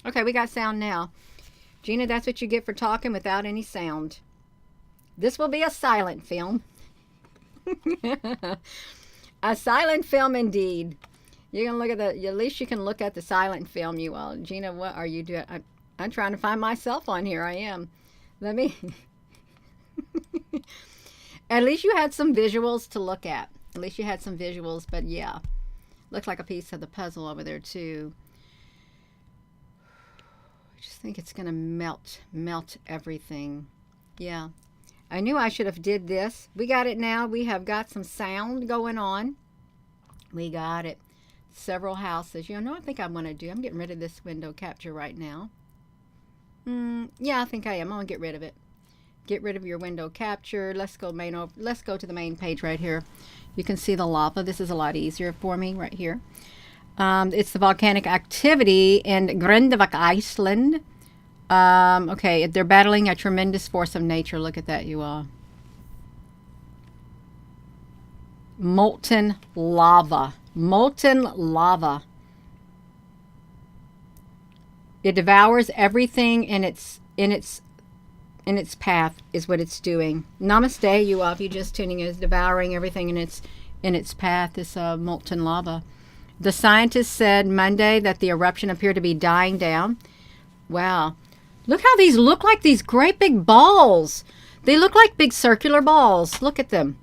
Okay, we got sound now. Gina, that's what you get for talking without any sound. This will be a silent film. A silent film indeed. You can look at the. At least you can look at the silent film. You all, Gina. What are you doing? I'm trying to find myself on here. I am. Let me. At least you had some visuals to look at. At least you had some visuals. But yeah, looks like a piece of the puzzle over there too. I just think it's gonna melt everything. Yeah. I knew I should have did this. We got it now. We have got some sound going on. We got it. Several houses. You know what I think I'm going to do? I'm getting rid of this window capture right now. Yeah, I think I am. I'm going to get rid of it. Get rid of your window capture. Let's go to the main page right here. You can see the lava. This is a lot easier for me right here. It's the volcanic activity in Grindavik, Iceland. Okay, they're battling a tremendous force of nature. Look at that, you all. Molten lava. Molten lava. It devours everything in its path is what it's doing. Namaste, you all. If you're just tuning in, it's devouring everything in its path. This molten lava. The scientists said Monday that the eruption appeared to be dying down. Wow. Look how these look like these great big balls. They look like big circular balls. Look at them.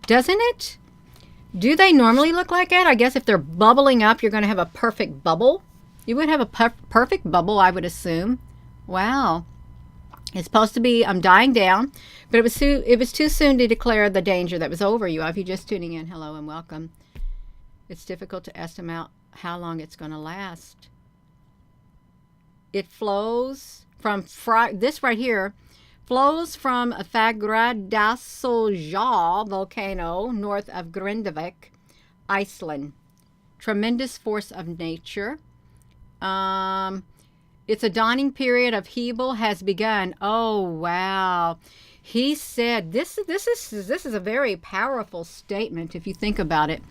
Doesn't it? Do they normally look like that? I guess if they're bubbling up, you're going to have a perfect bubble. You would have a perfect bubble, I would assume. Wow. It's supposed to be dying down, but it was too soon to declare the danger that was over you. If you're just tuning in, hello and welcome. It's difficult to estimate how long it's going to last. It flows from this right here flows from Fagradalsfjall volcano north of Grindavik, Iceland. Tremendous force of nature. It's a dawning period of upheaval has begun. Oh wow. He said this is a very powerful statement if you think about it.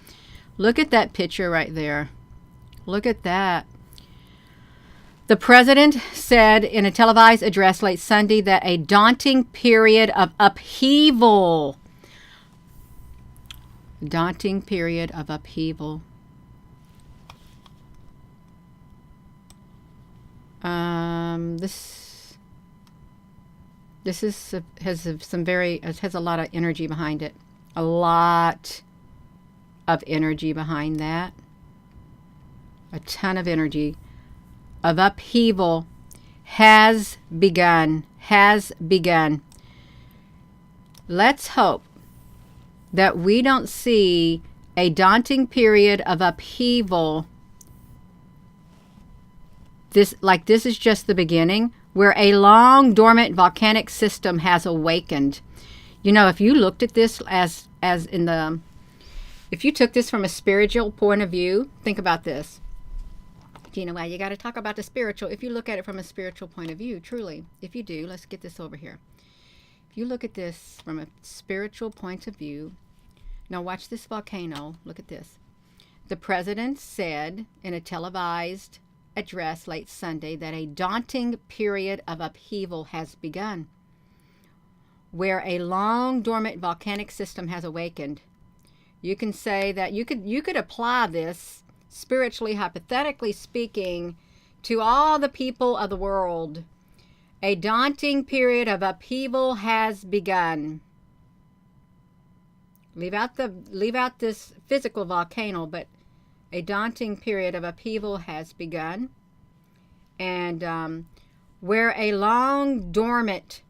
Look at that picture right there. Look at that. The president said in a televised address late Sunday that a daunting period of upheaval. Daunting period of upheaval. This has a lot of energy behind it. A lot of energy behind that. A ton of energy. Of upheaval has begun. Let's hope that we don't see a daunting period of upheaval. This is just the beginning, where a long dormant volcanic system has awakened. You know, if you looked at this if you took this from a spiritual point of view, think about this. You know why you got to talk about the spiritual. If you look at it from a spiritual point of view, truly, if you do, let's get this over here. If you look at this from a spiritual point of view, now watch this volcano. Look at this. The president said in a televised address late Sunday that a daunting period of upheaval has begun, where a long dormant volcanic system has awakened. You can say that you could apply this spiritually, hypothetically speaking, to all the people of the world. A daunting period of upheaval has begun. Leave out this physical volcano, but a daunting period of upheaval has begun. And where a long dormant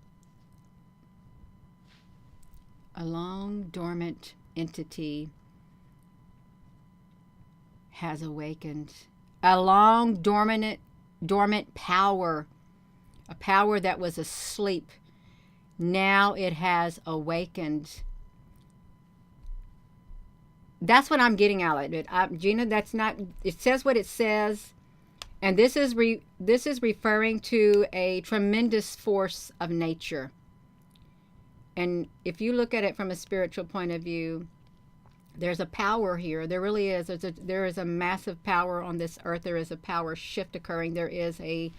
entity has awakened. A long dormant power, a power that was asleep. Now it has awakened. That's what I'm getting out of it. Gina, that's not, it says what it says. And this is referring to a tremendous force of nature. And if you look at it from a spiritual point of view, There's a power here. There really is. There is a massive power on this earth. There is a power shift occurring. There is a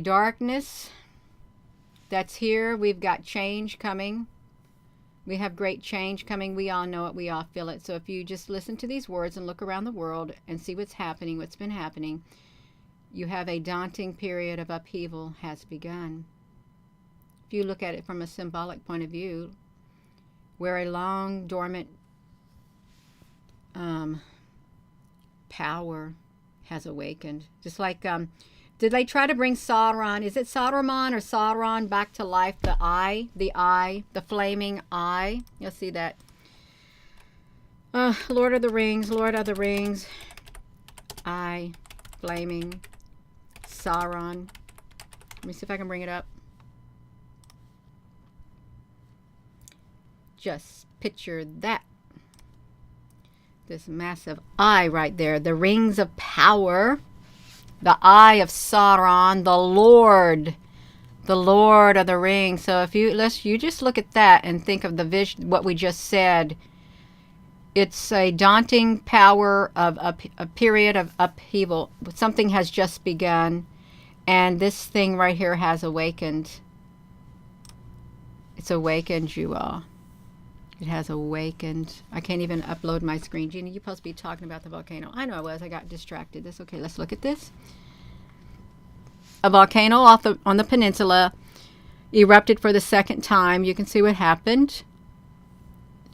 darkness that's here. We've got change coming. We have great change coming. We all know it. We all feel it. So if you just listen to these words and look around the world and see what's happening, what's been happening, you have a daunting period of upheaval has begun. If you look at it from a symbolic point of view, where a long dormant power has awakened. Just like, did they try to bring Sauron? Is it Saruman or Sauron back to life? The eye, the flaming eye. You'll see that. Lord of the Rings, eye, flaming, Sauron. Let me see if I can bring it up. Just picture that. This massive eye right there. The rings of power. The eye of Sauron. The Lord of the Rings. So if you just look at that and think of the vision, what we just said. It's a daunting power of a period of upheaval. Something has just begun. And this thing right here has awakened. It's awakened you all. It has awakened. I can't even upload my screen. Gina, you're supposed to be talking about the volcano. I know I was. I got distracted. That's okay. Let's look at this. A volcano on the peninsula erupted for the second time. You can see what happened.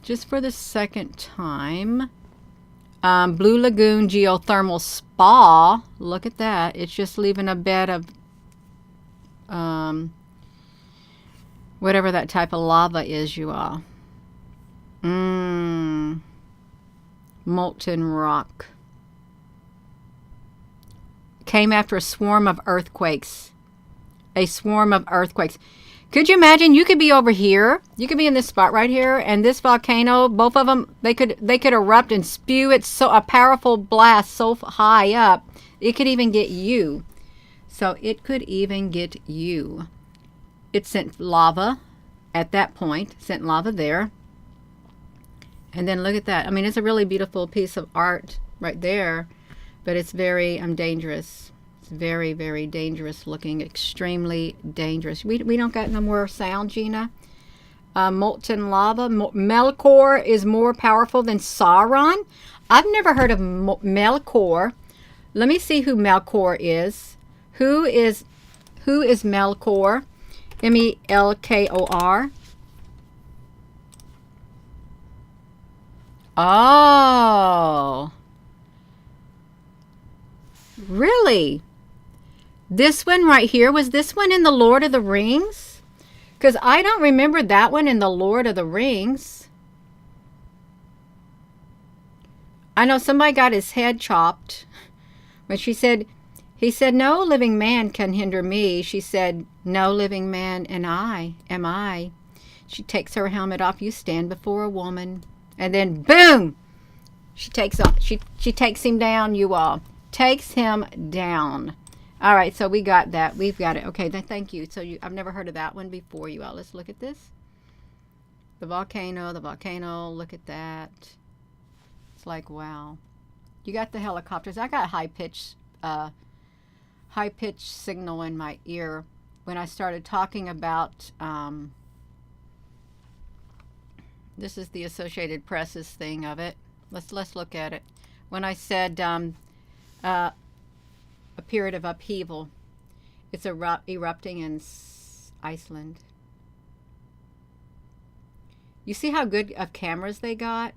Just for the second time. Blue Lagoon Geothermal Spa. Look at that. It's just leaving a bed of whatever that type of lava is, you all. Molten rock. Came after a swarm of earthquakes. A swarm of earthquakes. Could you imagine? You could be over here. You could be in this spot right here, and this volcano, both of them, they could erupt and spew it a powerful blast so high up, it could even get you. So it could even get you. It sent lava at that point. Sent lava there. And then look at that. I mean, it's a really beautiful piece of art right there, but it's very dangerous. It's very, very dangerous looking, extremely dangerous. We don't got no more sound, Gina. Molten lava. Melkor is more powerful than Sauron. I've never heard of Melkor. Let me see who Melkor is. Who is Melkor? Melkor. Oh, really? This one right here, was this one in the Lord of the Rings? Because I don't remember that one in the Lord of the Rings. I know somebody got his head chopped. When he said, no living man can hinder me. She said, no living man and I am I. She takes her helmet off. You stand before a woman. And then, boom, she takes him down, you all. Takes him down. All right, so we got that. We've got it. Okay, thank you. So I've never heard of that one before, you all. Let's look at this. The volcano, look at that. It's like, wow. You got the helicopters. I got high-pitched signal in my ear when I started talking about... this is the Associated Press's thing of it. Let's look at it. When I said a period of upheaval, it's erupting in Iceland. You see how good of cameras they got?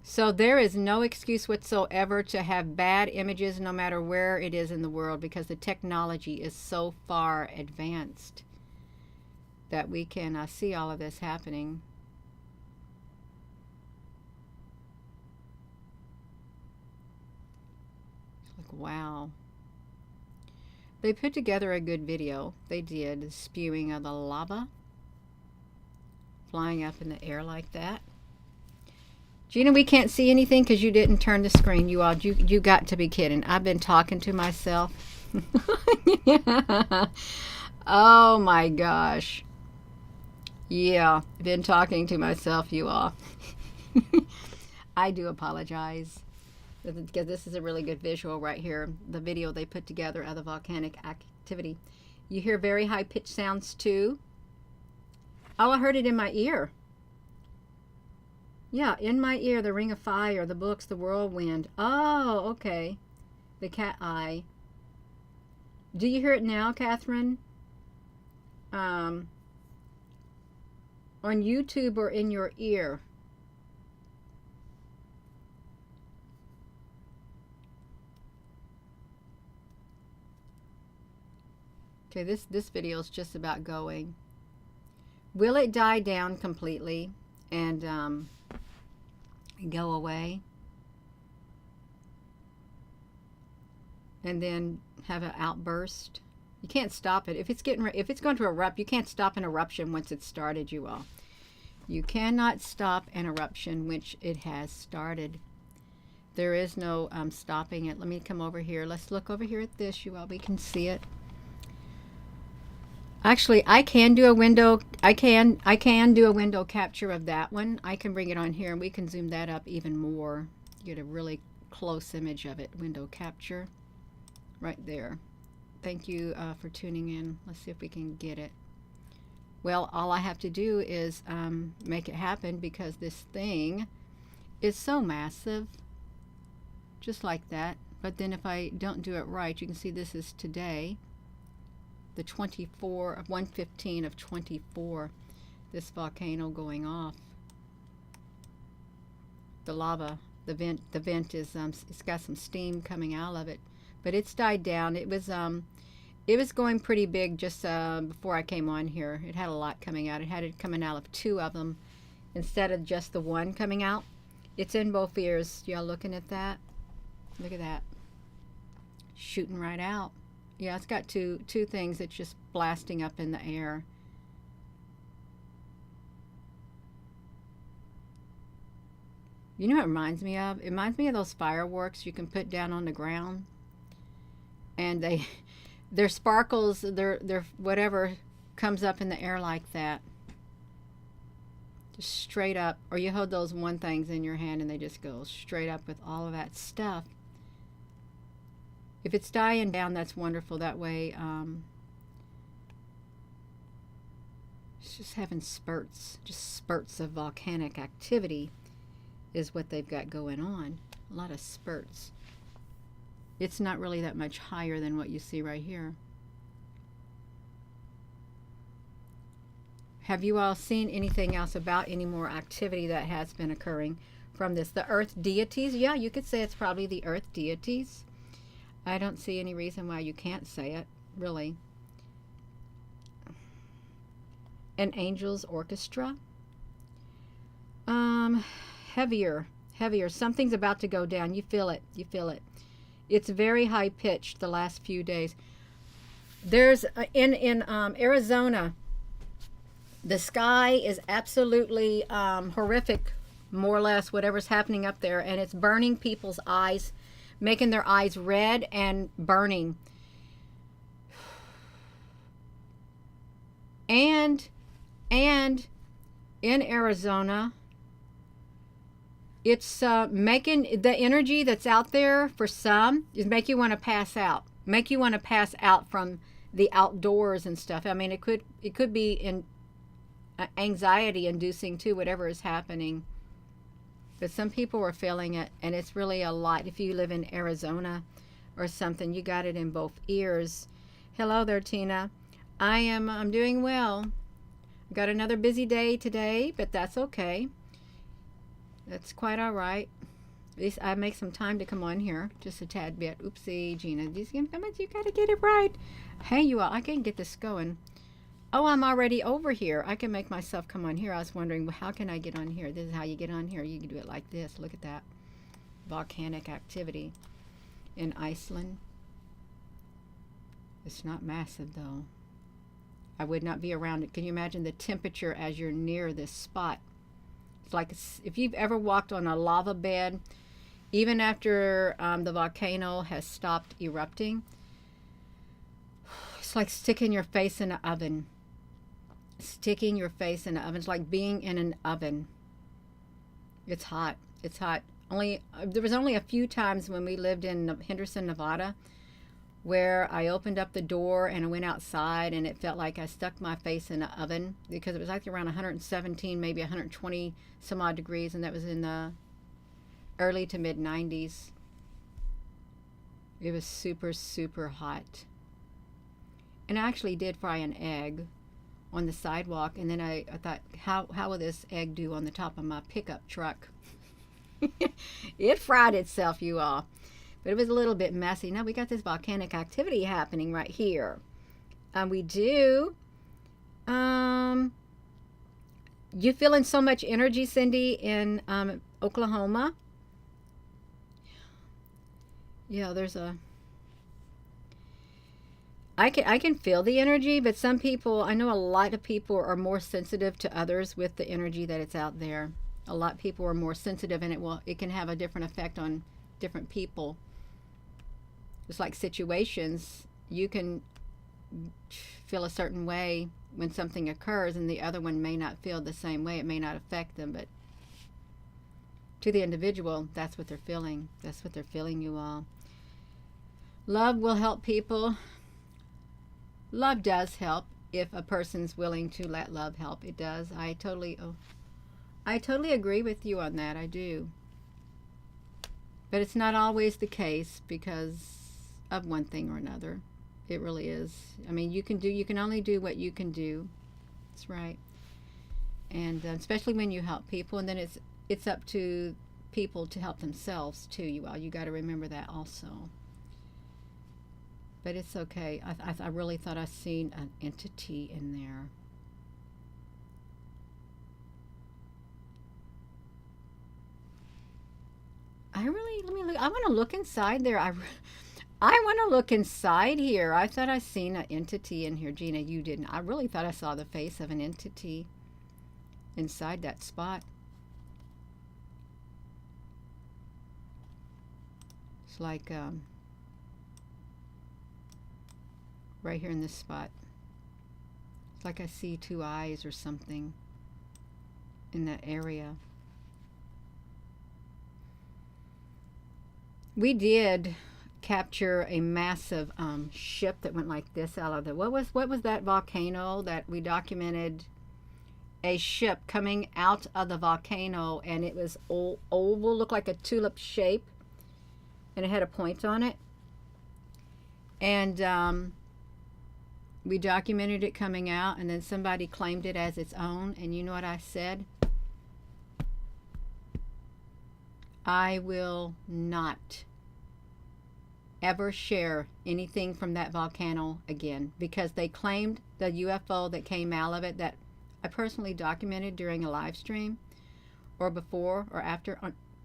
So there is no excuse whatsoever to have bad images no matter where it is in the world, because the technology is so far advanced that we can see all of this happening. Wow. They put together a good video. They did. The spewing of the lava. Flying up in the air like that. Gina, we can't see anything because you didn't turn the screen. You all, you got to be kidding. I've been talking to myself. Yeah. Oh my gosh. Yeah, been talking to myself, you all. I do apologize, because this is a really good visual right here, the video they put together of the volcanic activity. You hear very high-pitched sounds too. Oh, I heard it in my ear. Yeah, in my ear, the ring of fire, the books, the whirlwind. Oh, okay. The cat eye. Do you hear it now, Catherine? On YouTube or in your ear? Okay, this video is just about going. Will it die down completely and go away? And then have an outburst? You can't stop it. If it's going to erupt, you can't stop an eruption once it's started, you all. You cannot stop an eruption which it has started. There is no stopping it. Let me come over here. Let's look over here at this, you all. We can see it. Actually, I can do a window. I can do a window capture of that one. I can bring it on here, and we can zoom that up even more. Get a really close image of it. Window capture, right there. Thank you for tuning in. Let's see if we can get it. Well, all I have to do is make it happen, because this thing is so massive, just like that. But then if I don't do it right, you can see this is today, the 24 of 1/15 of 24, this volcano going off. The lava, the vent is it's got some steam coming out of it, but it's died down. It was going pretty big just before I came on here. It had a lot coming out. It had it coming out of 2 of them instead of just the 1 coming out. It's in both ears. Y'all looking at that? Look at that. Shooting right out. Yeah, it's got two things that's just blasting up in the air. You know what it reminds me of? It reminds me of those fireworks you can put down on the ground. And their sparkles, their whatever comes up in the air like that. Just straight up. Or you hold those one things in your hand and they just go straight up with all of that stuff. If it's dying down, that's wonderful. That way, it's just having spurts, just spurts of volcanic activity is what they've got going on. A lot of spurts. It's not really that much higher than what you see right here. Have you all seen anything else about any more activity that has been occurring from this? The earth deities? Yeah, you could say it's probably the earth deities. I don't see any reason why you can't say it, really. An angel's orchestra. Heavier. Something's about to go down. You feel it. You feel it. It's very high pitched the last few days. There's in Arizona, the sky is absolutely horrific, more or less, whatever's happening up there, and it's burning people's eyes, making their eyes red and burning. And in Arizona, it's making the energy that's out there for some is make you want to pass out, make you want to pass out from the outdoors and stuff. I mean, it could be in anxiety inducing too, whatever is happening. But some people are feeling it, and it's really a lot. If you live in Arizona or something, you got it in both ears. Hello there, Tina. I'm doing well. Got another busy day today, but that's okay. That's quite all right. At least I make some time to come on here, just a tad bit. Oopsie, Gina. You got to get it right. Hey, you all, I can get this going. Oh, I'm already over here. I can make myself come on here. I was wondering, well, how can I get on here? This is how you get on here. You can do it like this. Look at that. Volcanic activity in Iceland. It's not massive, though. I would not be around it. Can you imagine the temperature as you're near this spot? It's like if you've ever walked on a lava bed, even after the volcano has stopped erupting, it's like sticking your face in an oven. Sticking your face in an oven. It's like being in an oven. It's hot. It's hot. Only there was only a few times when we lived in Henderson, Nevada, where I opened up the door and I went outside and it felt like I stuck my face in an oven because it was like around 117, maybe 120 some odd degrees, and that was in the early to mid 90s. It was super, super hot. And I actually did fry an egg on the sidewalk, and then I thought, how will this egg do on the top of my pickup truck? It fried itself, you all. But it was a little bit messy. Now we got this volcanic activity happening right here. We do. You feeling so much energy, Cindy, in Oklahoma? Yeah, there's a. I can feel the energy, but some people, I know a lot of people are more sensitive to others with the energy that it's out there. A lot of people are more sensitive, and it can have a different effect on different people. It's like situations. You can feel a certain way when something occurs, and the other one may not feel the same way. It may not affect them, but to the individual, that's what they're feeling. That's what they're feeling, you all. Love will help people. Love does help if a person's willing to let love help. It does. I totally agree with you on that. I do. But it's not always the case because of one thing or another. It really is. I mean, you can only do what you can do. That's right. And especially when you help people, and then it's up to people to help themselves too. You got to remember that also. But it's okay. I really thought I seen an entity in there. Let me look. I want to look inside there. I want to look inside here. I thought I seen an entity in here. Gina, you didn't. I really thought I saw the face of an entity inside that spot. It's like right here in this spot. It's like I see two eyes or something in that area. We did capture a massive ship that went like this out of the what was that volcano that we documented? A ship coming out of the volcano, and it was oval, looked like a tulip shape, and it had a point on it. And we documented it coming out, and then somebody claimed it as its own. And you know what I said? I will not ever share anything from that volcano again, because they claimed the UFO that came out of it, that I personally documented during a live stream or before or after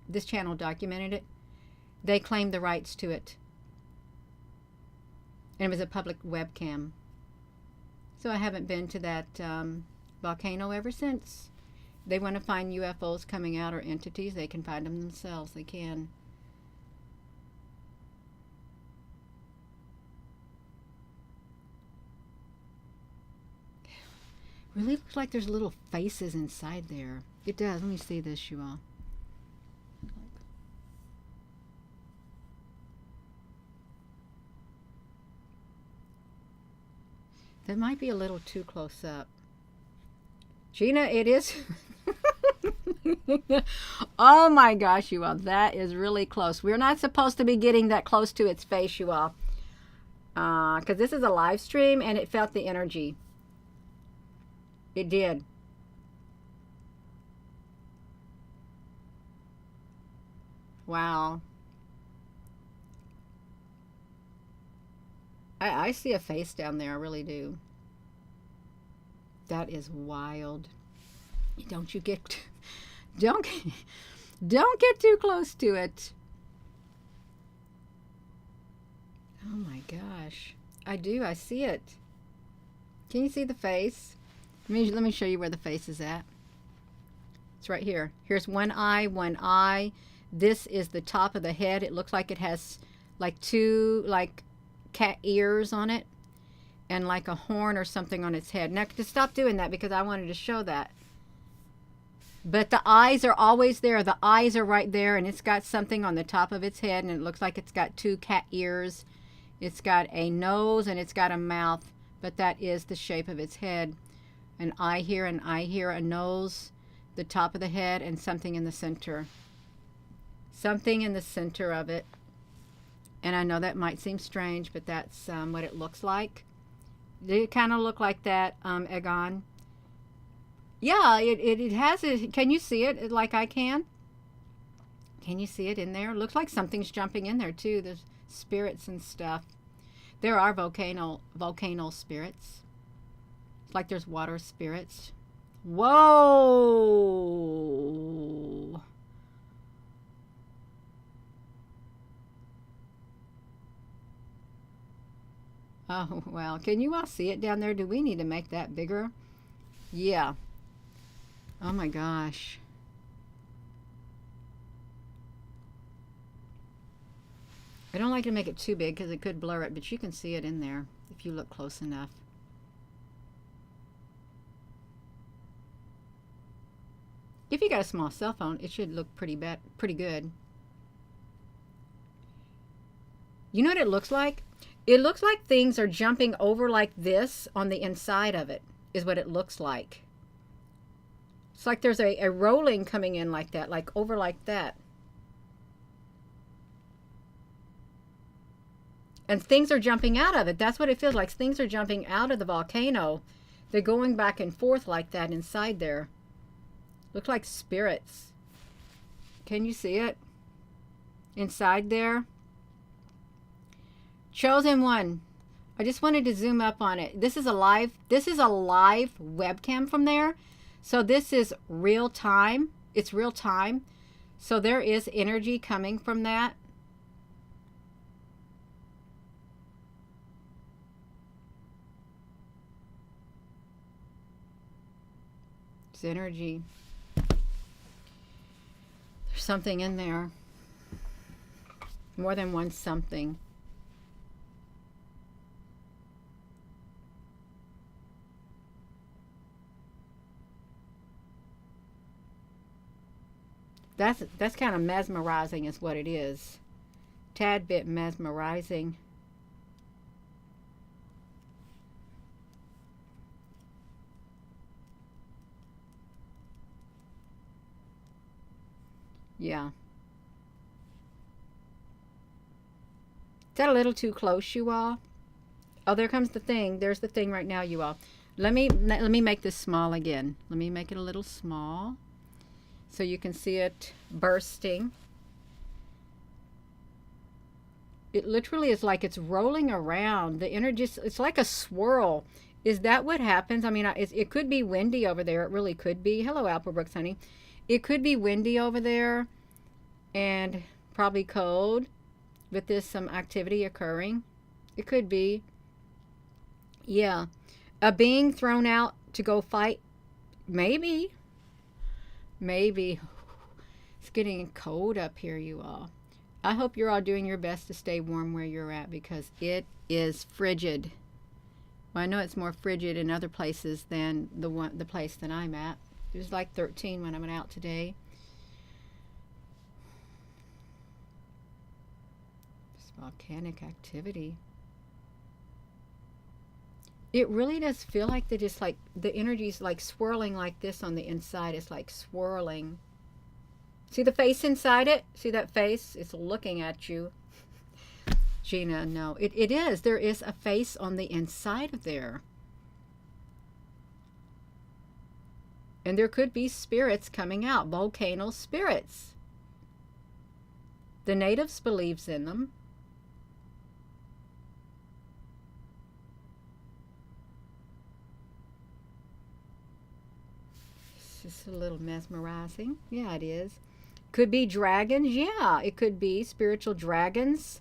this channel documented it. They claimed the rights to it, and it was a public webcam. So I haven't been to that volcano ever since. They want to find UFOs coming out or entities, they can find them themselves. They can. Really looks like there's little faces inside there. It does. Let me see this, you all. That might be a little too close up. Gina, it is. Oh my gosh, you all. That is really close. We're not supposed to be getting that close to its face, you all. Because this is a live stream, and it felt the energy. It did. Wow. I see a face down there. I really do. That is wild. Don't you get... Don't get too close to it. Oh my gosh. I do. I see it. Can you see the face? Let me show you where the face is at. It's right here. Here's one eye, one eye. This is the top of the head. It looks like it has like two like cat ears on it and like a horn or something on its head. Now, to stop doing that because I wanted to show that. But the eyes are always there. The eyes are right there, and it's got something on the top of its head, and it looks like it's got two cat ears. It's got a nose, and it's got a mouth, but that is the shape of its head. An eye here, an eye here, a nose, the top of the head, and something in the center. Something in the center of it. And I know that might seem strange, but that's what it looks like. Did it kind of look like that, Egon? Yeah, it has it. Can you see it like I can? Can you see it in there? Looks like something's jumping in there too. There's spirits and stuff. There are volcano spirits. It's like there's water spirits. Whoa! Oh, well, can you all see it down there? Do we need to make that bigger? Yeah. Oh my gosh. I don't like to make it too big because it could blur it, but you can see it in there if you look close enough. If you got a small cell phone, it should look pretty good. You know what it looks like? It looks like things are jumping over like this on the inside of it, is what it looks like. It's like there's a rolling coming in like that, like over like that. And things are jumping out of it. That's what it feels like. Things are jumping out of the volcano. They're going back and forth like that inside there. Look like spirits. Can you see it? Inside there? Chosen one. I just wanted to zoom up on it. This is a live webcam from there. So this is real time. It's real time. So there is energy coming from that. It's energy. There's something in there. More than one something. That's kind of mesmerizing is what it is. Tad bit mesmerizing. Yeah. Is that a little too close, you all? Oh, there comes the thing. There's the thing right now, you all. Let me make this small again. Let me make it a little small so you can see it bursting. It literally is like it's rolling around. The energy, it's like a swirl. Is that what happens? I mean, it could be windy over there. It really could be. Hello, Applebrooks, honey. It could be windy over there and probably cold with this some activity occurring. It could be. Yeah. A being thrown out to go fight. Maybe. Maybe. It's getting cold up here, you all. I hope you're all doing your best to stay warm where you're at because it is frigid. Well, I know it's more frigid in other places than the place that I'm at. It was like 13 when I went out today. It's volcanic activity. It really does feel like they just like the energy's like swirling like this on the inside. It's like swirling. See the face inside it? See that face? It's looking at you. Gina, no. It is. There is a face on the inside of there. And there could be spirits coming out. Volcano spirits. The natives believes in them. It's just a little mesmerizing. Yeah, it is. Could be dragons. Yeah, it could be spiritual dragons.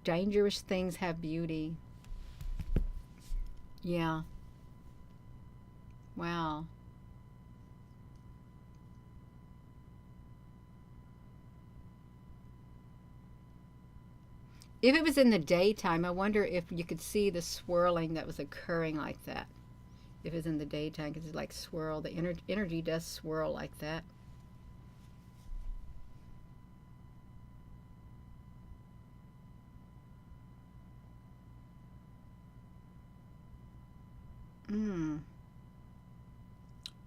Dangerous things have beauty. Yeah. Wow. If it was in the daytime, I wonder if you could see the swirling that was occurring like that. If it's in the daytime, because it's like swirl. The energy does swirl like that.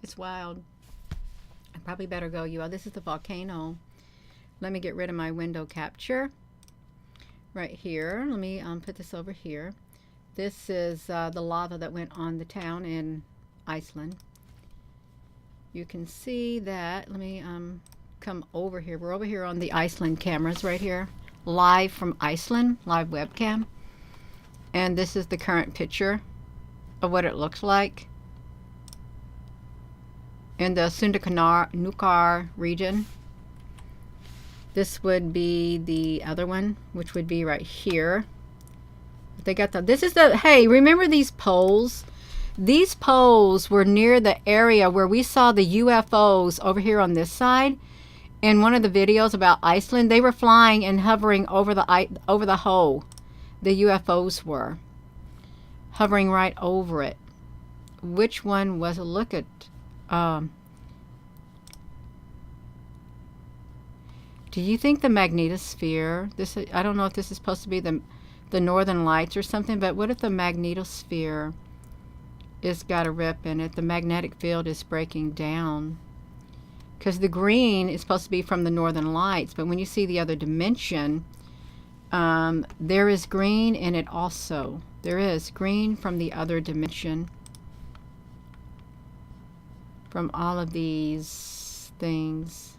It's wild. I probably better go, you all. This is the volcano. Let me get rid of my window capture right here. Let me put this over here. This is the lava that went on the town in Iceland. You can see that. Let me come over here. We're over here on the Iceland cameras right here. Live from Iceland, live webcam. And this is the current picture of what it looks like in the Sundaknar region. This would be the other one, which would be right here. They got this is the, hey, remember these poles? These poles were near the area where we saw the UFOs over here on this side. In one of the videos about Iceland, they were flying and hovering over the hole. The UFOs were hovering right over it. Which one was it? Look at do you think the magnetosphere, this, I don't know if this is supposed to be the northern lights or something, but what if the magnetosphere is got a rip in it? The magnetic field is breaking down, because the green is supposed to be from the northern lights, but when you see the other dimension, there is green in it also. There is green from the other dimension, from all of these things.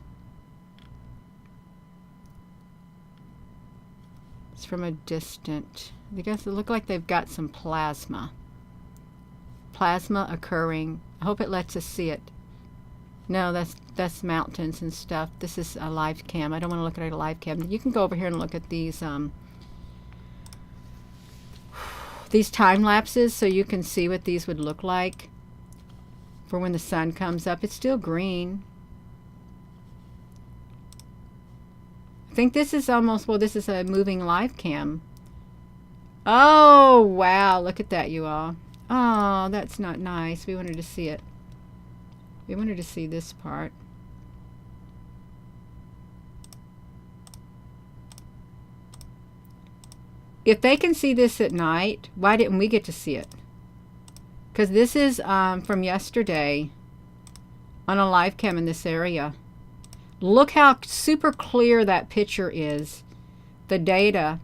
It's from a distant. I guess it look like they've got some plasma occurring. I hope it lets us see it. No, that's mountains and stuff. This is a live cam. I don't want to look at a live cam. You can go over here and look at these time lapses, so you can see what these would look like for when the sun comes up. It's still green. I think this is almost, well, this is a moving live cam. Oh, wow. Look at that, you all. Oh, that's not nice. We wanted to see it. We wanted to see this part. If they can see this at night, why didn't we get to see it? Because this is from yesterday on a live cam in this area. Look how super clear that picture is. The data.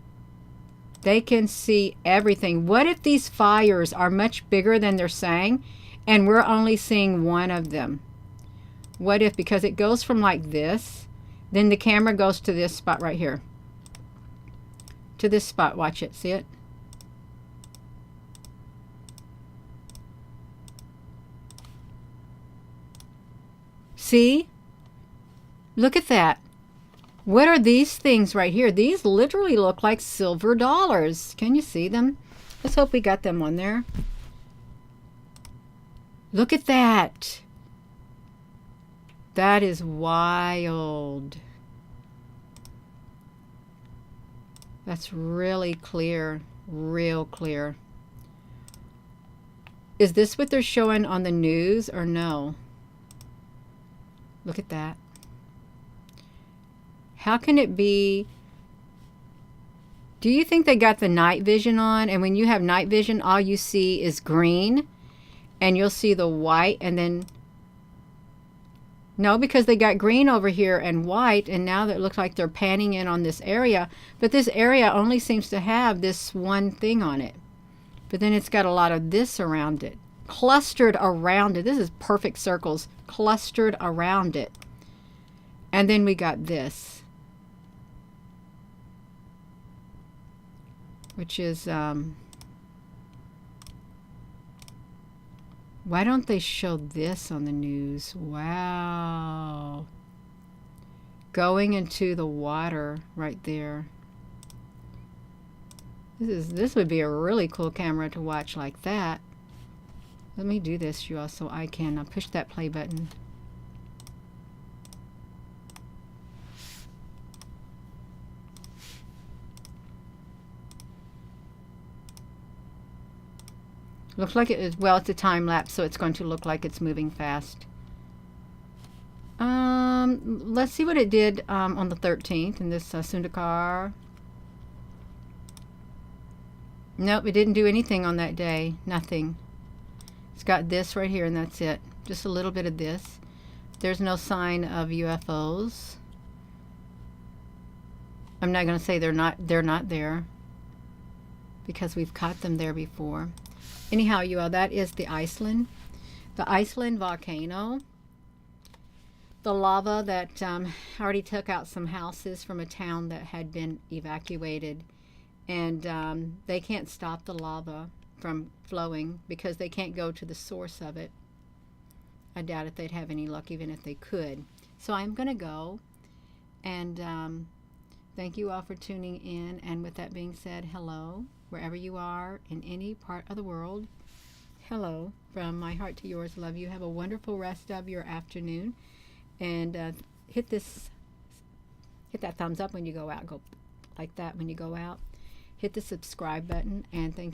They can see everything. What if these fires are much bigger than they're saying, and we're only seeing one of them? What if, because it goes from like this, then the camera goes to this spot right here. To this spot. Watch it. See it? See? Look at that. What are these things right here? These literally look like silver dollars. Can you see them? Let's hope we got them on there. Look at that. That is wild. That's really clear. Real clear. Is this what they're showing on the news or no? Look at that. How can it be? Do you think they got the night vision on? And when you have night vision, all you see is green. And you'll see the white and then... No, because they got green over here and white. And now it looks like they're panning in on this area. But this area only seems to have this one thing on it. But then it's got a lot of this around it. Clustered around it. This is perfect circles. Clustered around it. And then we got this. Which is, why don't they show this on the news? Wow. Going into the water right there. This would be a really cool camera to watch like that. Let me do this, you all, so I can push that play button. Looks like it is, well, it's a time lapse, so it's going to look like it's moving fast. Let's see what it did on the 13th in this Sundakar. Nope, it didn't do anything on that day. Nothing. It's got this right here, and that's it. Just a little bit of this. There's no sign of UFOs. I'm not going to say they're not there, because we've caught them there before. Anyhow, you all, that is the Iceland volcano. The lava that already took out some houses from a town that had been evacuated, and they can't stop the lava from flowing because they can't go to the source of it. I doubt if they'd have any luck even if they could. So I'm going to go, and thank you all for tuning in. And with that being said, hello, wherever you are in any part of the world. Hello, from my heart to yours. Love you. Have a wonderful rest of your afternoon. And hit that thumbs up when you go out. Go like that when you go out. Hit the subscribe button. And thank